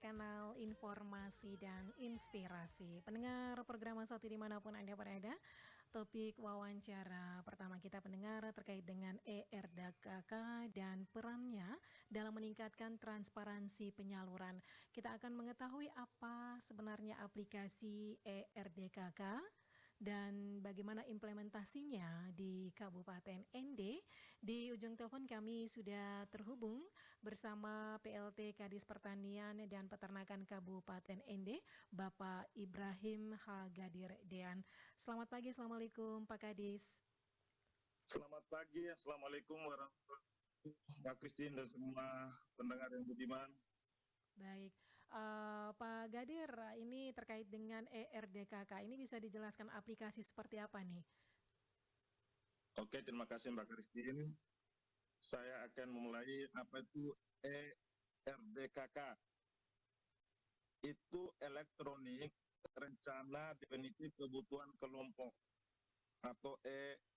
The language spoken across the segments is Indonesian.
kanal informasi dan inspirasi. Pendengar program Satu dimanapun Anda berada, topik wawancara pertama kita pendengar terkait dengan ERDKK dan perannya dalam meningkatkan transparansi penyaluran. Kita akan mengetahui apa sebenarnya aplikasi ERDKK dan bagaimana implementasinya di Kabupaten ND. Di ujung telepon kami sudah terhubung bersama PLT Kadis Pertanian dan Peternakan Kabupaten ND, Bapak Ibrahim H. Gadir Dean. Selamat pagi, Assalamualaikum Pak Kadis. Selamat pagi, Assalamualaikum warahmatullahi wabarakatuh, Mbak Christine dan semua pendengar yang budiman. Baik, Pak Gadir, ini terkait dengan ERDKK, ini bisa dijelaskan aplikasi seperti apa nih? Oke, terima kasih Mbak Christine. Saya akan memulai apa itu ERDKK. Itu elektronik rencana definitif kebutuhan kelompok atau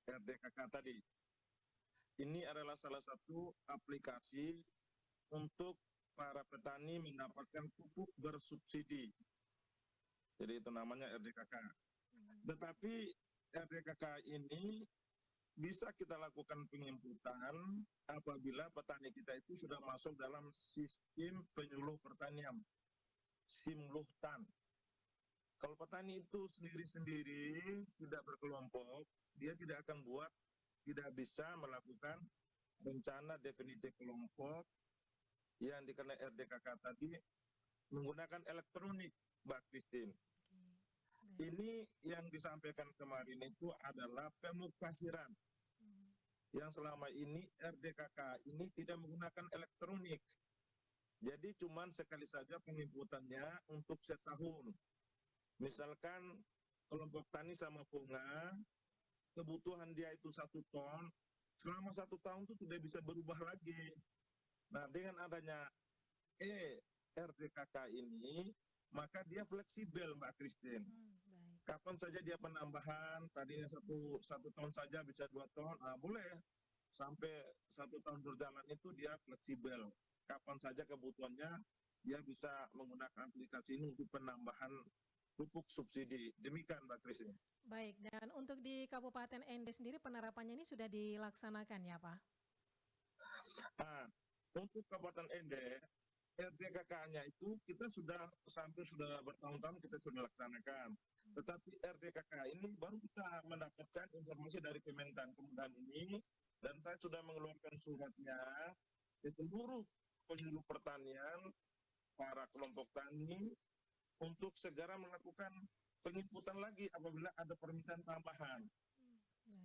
ERDKK tadi. Ini adalah salah satu aplikasi untuk para petani mendapatkan pupuk bersubsidi. Jadi itu namanya RDKK. Tetapi RDKK ini bisa kita lakukan penginputan apabila petani kita itu sudah masuk dalam sistem penyuluh pertanian, Simluhtan. Kalau petani itu sendiri-sendiri tidak berkelompok, dia tidak bisa melakukan rencana definitif kelompok yang dikenai RDKK tadi menggunakan elektronik, Mbak Christine. Ini yang disampaikan kemarin itu adalah pemuktahiran. Yang selama ini RDKK ini tidak menggunakan elektronik. Jadi cuman sekali saja penginputannya untuk setahun. Misalkan kelompok tani sama bunga, kebutuhan dia itu 1 ton, selama 1 tahun itu tidak bisa berubah lagi. Nah, dengan adanya RDKK ini, maka dia fleksibel, Mbak Christine. Kapan saja dia penambahan, tadinya satu tahun saja bisa 2 ton, boleh. Sampai 1 tahun berjalan itu dia fleksibel. Kapan saja kebutuhannya, dia bisa menggunakan aplikasi ini untuk penambahan pupuk subsidi. Demikian, Mbak Christine. Baik, dan untuk di Kabupaten ND sendiri penerapannya ini sudah dilaksanakan ya, Pak? Untuk Kabupaten ND, RDKK-nya itu kita sudah bertahun-tahun kita sudah laksanakan. Tetapi RDKK ini baru kita mendapatkan informasi dari Kementan kemudian ini, dan saya sudah mengeluarkan suratnya ke seluruh penyuluh pertanian, para kelompok tani, untuk segera melakukan penginputan lagi apabila ada permintaan tambahan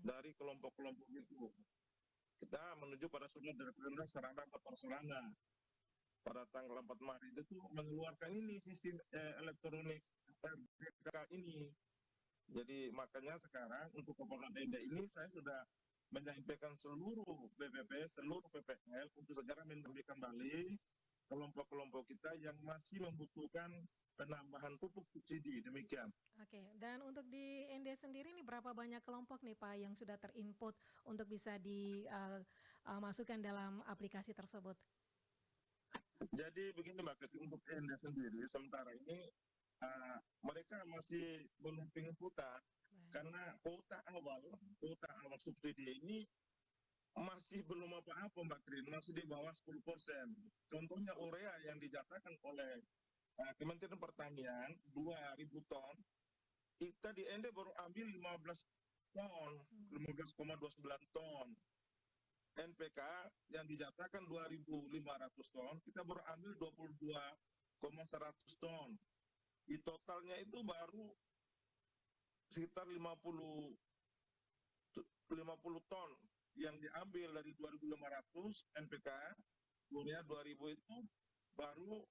dari kelompok-kelompok itu. Kita menuju pada surat dari Pemda sarana prasarana. Pada tanggal 4 Maret itu mengeluarkan ini sistem elektronik RDKK ini. Jadi makanya sekarang untuk Kabupaten ND ini saya sudah menyampaikan seluruh BPP, seluruh PPL untuk segera mengambil kembali kelompok-kelompok kita yang masih membutuhkan penambahan pupuk subsidi. Demikian. Oke, dan untuk di ND sendiri ini berapa banyak kelompok nih Pak yang sudah terinput untuk bisa dimasukkan dalam aplikasi tersebut? Jadi begini Mbak Christine, untuk ND sendiri sementara ini mereka masih belum penginputan karena kuota awal subsidi ini masih belum apa-apa Mbak Christine, masih di bawah 10%. Contohnya urea yang dijatakan oleh Kementerian Pertanian 2.000 ton, kita di ND baru ambil 15 ton, 15,29 ton. NPK yang dijatakan 2.500 ton, kita baru ambil 22,100 ton. Di totalnya itu baru sekitar 50 ton yang diambil dari 2.500 NPK, urea 2.000 itu baru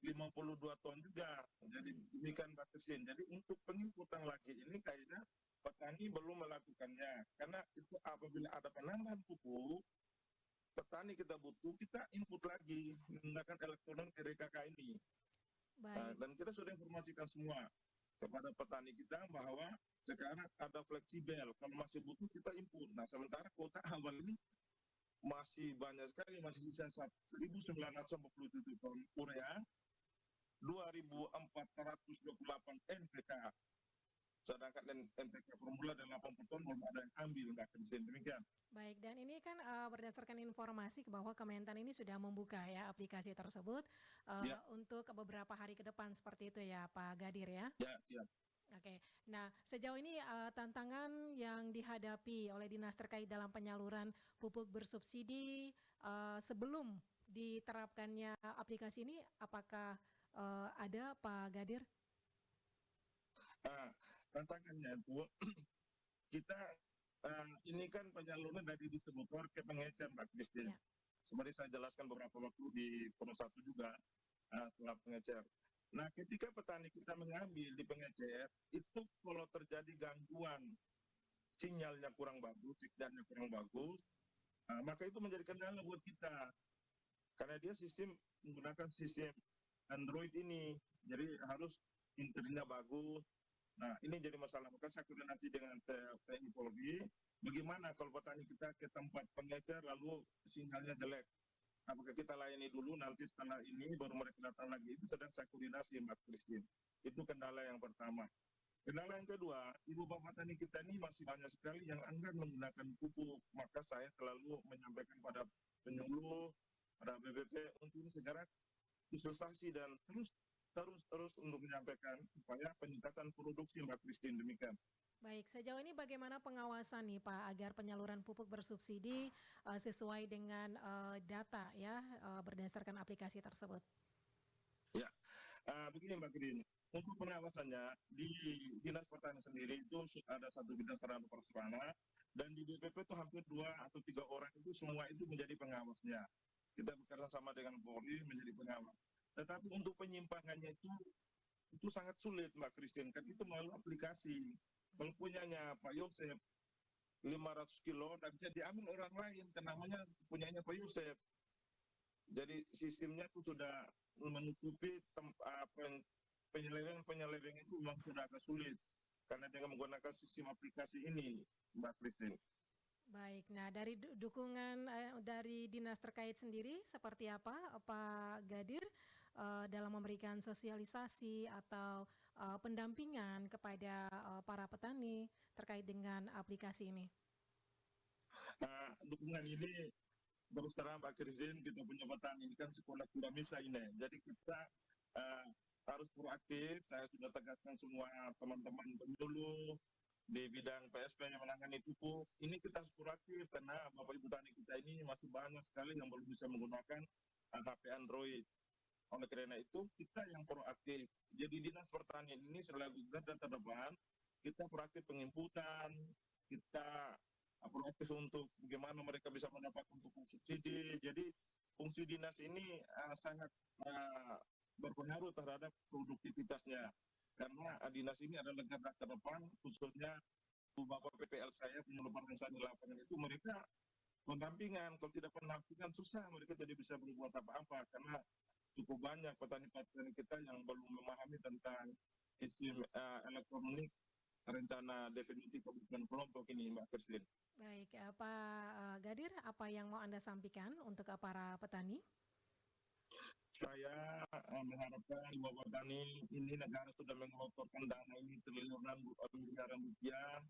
52 ton juga. Jadi demikian batasin. Jadi untuk penginputan lagi ini kayaknya petani belum melakukannya. Karena itu apabila ada penambahan pupuk, petani kita butuh, kita input lagi menggunakan elektronik RDKK ini. Dan kita sudah informasikan semua kepada petani kita bahwa sekarang ada fleksibel. Kalau masih butuh kita input. Nah sementara kuota awal ini masih banyak sekali, masih sisa 1.947 ton urea 2.428 NPK. Sedangkan NPK formula dan 80 ton belum ada yang ambil, Mbak Christine. Demikian. Baik, dan ini kan berdasarkan informasi bahwa Kementan ini sudah membuka ya aplikasi tersebut Ya, untuk beberapa hari ke depan seperti itu ya Pak Gadir ya. ya, siap. Oke, nah sejauh ini tantangan yang dihadapi oleh dinas terkait dalam penyaluran pupuk bersubsidi sebelum diterapkannya aplikasi ini, apakah ada Pak Gadir? Nah, tantangannya itu kita ini kan penyaluran dari distributor ke pengecer, Mbak Christine. Ya, Seperti saya jelaskan beberapa waktu di Pro 1 juga, setelah pengecer. Nah, ketika petani kita mengambil di pengecer, itu kalau terjadi gangguan, sinyalnya kurang bagus, signalnya kurang bagus, maka itu menjadi kendala buat kita. Karena dia menggunakan sistem Android ini, jadi harus internetnya bagus. Nah, ini jadi masalah. Maka saya koordinasi dengan TNI Polri, bagaimana kalau petani kita ke tempat pengecer lalu sinyalnya jelek. Apakah kita layani dulu, nanti setelah ini baru mereka datang lagi. Itu sedang saya koordinasi, Mbak Christine. Itu kendala yang pertama. Kendala yang kedua, ibu bapak petani kita ini masih banyak sekali yang enggan menggunakan pupuk. Maka saya selalu menyampaikan pada penyuluh, pada BPP untuk ini segera sosialisasi dan terus untuk menyampaikan supaya peningkatan produksi, Mbak Christine. Demikian. baik. Sejauh ini bagaimana pengawasan nih Pak agar penyaluran pupuk bersubsidi sesuai dengan data ya berdasarkan aplikasi tersebut? Ya, begini Mbak Christine. Untuk pengawasannya di Dinas Pertanian sendiri itu ada satu bidang sarana prasarana dan di BPP itu hampir 2 atau 3 orang itu semua itu menjadi pengawasnya. Kita bekerja sama dengan Polri menjadi pengawas. Tetapi untuk penyimpangannya itu sangat sulit, Mbak Christine, kan itu melalui aplikasi. Kalau punyanya Pak Yosef 500 kilo, dan bisa diambil orang lain, karena namanya punyanya Pak Yosef. Jadi sistemnya itu sudah menutupi penyelewengan itu memang sudah agak sulit. Karena dengan menggunakan sistem aplikasi ini, Mbak Christine. Baik, nah dari dukungan dari dinas terkait sendiri seperti apa Pak Gadir dalam memberikan sosialisasi atau pendampingan kepada para petani terkait dengan aplikasi ini? Dukungan ini terus terang Pak Christine, kita punya petani ini kan sekolah tidak bisa ini. Jadi kita uh, harus proaktif. Saya sudah tegaskan semua teman-teman penyuluh di bidang PSP yang menangani pupuk. Ini kita harus proaktif karena Bapak Ibu Tani kita ini masih banyak sekali yang belum bisa menggunakan HP Android. Oleh karena itu kita yang proaktif. Jadi Dinas Pertanian ini selalu garda terdepan, kita proaktif penginputan, kita proaktif untuk bagaimana mereka bisa mendapatkan pupuk subsidi. Jadi fungsi dinas ini sangat berpengaruh terhadap produktivitasnya. Karena dinas ini adalah garda terdepan, khususnya Bapak PPL saya, penyuluh pertanian saya di lapangan itu, mereka pendampingan. Kalau tidak pendampingan susah, mereka tidak bisa berbuat apa-apa karena cukup banyak petani-petani kita yang belum memahami tentang sistem elektronik rencana definitif kebutuhan kelompok ini, Mbak Christine. Baik, Pak Gadir, apa yang mau Anda sampaikan untuk para petani? Saya mengharapkan bahwa petani ini negara sudah mengelontorkan dana ini triliunan miliaran rupiah.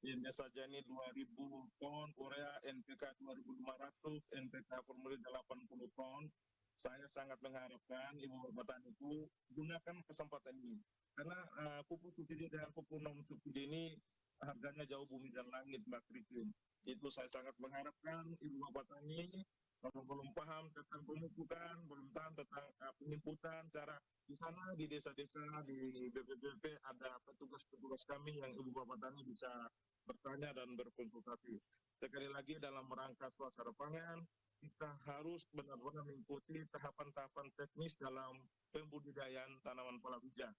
Ini saja ini 2.000 ton urea, NPK 2.500, NPK formulir 80 ton. Saya sangat mengharapkan ibu petani itu gunakan kesempatan ini. Karena pupuk subsidi dengan pupuk non subsidi ini harganya jauh bumi dan langit, Mbak Christine. Itu saya sangat mengharapkan ibu petani kalau belum paham tentang pemupukan, belum paham tentang penginputan, cara di sana di desa-desa di BPBP ada petugas-petugas kami yang ibu bapak tani bisa bertanya dan berkonsultasi. Sekali lagi dalam rangka suasana pangan, kita harus benar-benar mengikuti tahapan-tahapan teknis dalam pembudidayaan tanaman palawija.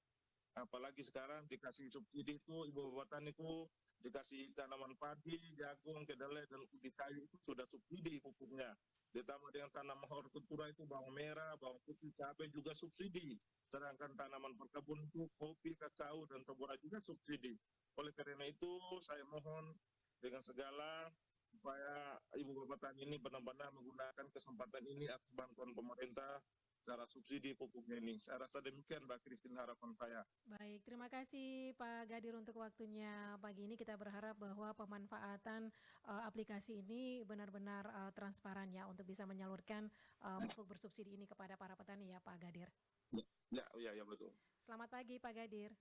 Apalagi sekarang dikasih subsidi itu ibu bapak tani itu dikasih tanaman padi, jagung, kedelai dan ubi kayu itu sudah subsidi pupuknya. Ditambah dengan tanaman hortikultura itu bawang merah, bawang putih, cabai juga subsidi. Sedangkan tanaman perkebun itu kopi, kakao dan tembora juga subsidi. Oleh karena itu saya mohon dengan segala supaya ibu bapak tani ini benar-benar menggunakan kesempatan ini atas bantuan pemerintah secara subsidi pupuknya ini. Saya rasa demikian Mbak Christine harapan saya. Baik, terima kasih Pak Gadir untuk waktunya pagi ini. Kita berharap bahwa pemanfaatan aplikasi ini benar-benar transparan ya untuk bisa menyalurkan pupuk bersubsidi ini kepada para petani ya Pak Gadir. Ya, ya, ya, ya betul. Selamat pagi Pak Gadir.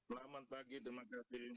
Selamat pagi, terima kasih.